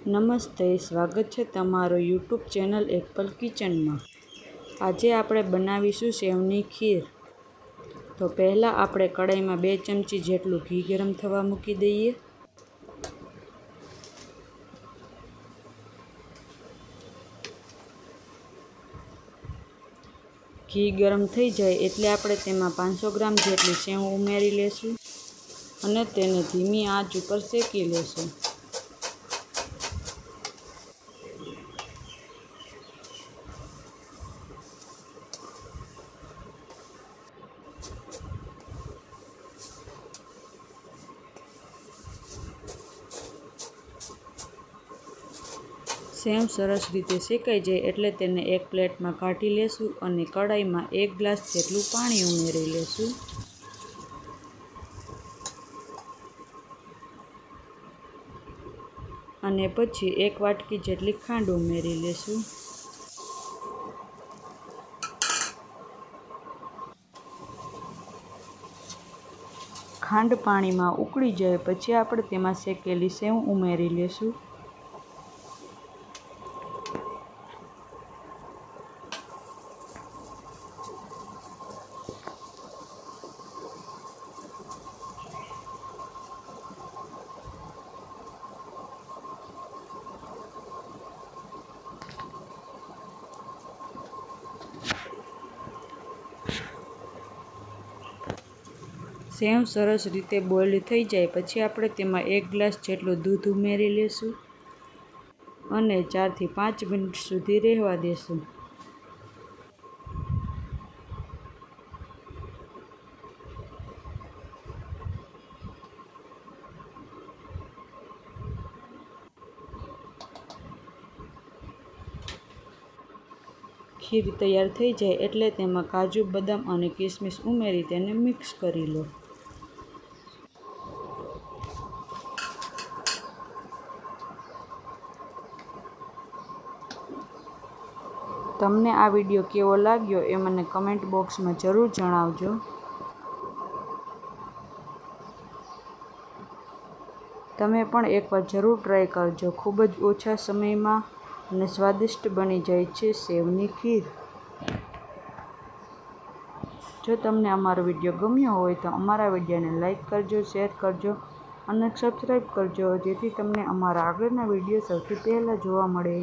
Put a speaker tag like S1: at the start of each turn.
S1: નમસ્તે, સ્વાગત છે તમારો યુટ્યુબ ચેનલ એપલ કિચનમાં। આજે આપણે બનાવીશું સેવની ખીર। તો પહેલાં આપણે કઢાઈમાં 2 ચમચી જેટલું ઘી ગરમ થવા મૂકી દઈએ। ઘી ગરમ થઈ જાય એટલે આપણે તેમાં 500 ગ્રામ જેટલી સેવ ઉમેરી લેશું અને તેને ધીમી આંચ ઉપર શેકી લેશું। સેવ સરસ રીતે શેકાઈ જાય એટલે તેને એક પ્લેટમાં કાઢી લેશું અને કઢાઈમાં 1 ગ્લાસ જેટલું પાણી ઉમેરી લેશું। અને પછી 1 વાટકી જેટલી ખાંડ ઉમેરી લેશું। ખાંડ પાણીમાં ઉકળી જાય પછી આપણે તેમાં શેકેલી સેવ ઉમેરી લેશું। સેવ સરસ રીતે બોઇલ્ડ થઈ જાય પછી આપણે તેમાં 1 ગ્લાસ જેટલું દૂધ ઉમેરી લેશું અને 4 થી 5 મિનિટ સુધી રહેવા દેશું। ખીર તૈયાર થઈ જાય એટલે તેમાં કાજુ, બદામ અને કિસમિસ ઉમેરી તેને મિક્સ કરી લો। તમને આ વિડીયો કેવો લાગ્યો એ મને કમેન્ટ બોક્સમાં જરૂર જણાવજો। તમે પણ એકવાર જરૂર ટ્રાય કરજો। ખૂબ જ ઓછા સમયમાં અને સ્વાદિષ્ટ બની જાય છે સેવની ખીર। જો તમને અમારો વિડીયો ગમ્યો હોય તો અમારા વિડીયોને લાઈક કરજો, શેર કરજો અને સબસ્ક્રાઈબ કરજો જેથી તમને અમારા આગળના વિડીયો સૌથી પહેલાં જોવા મળે।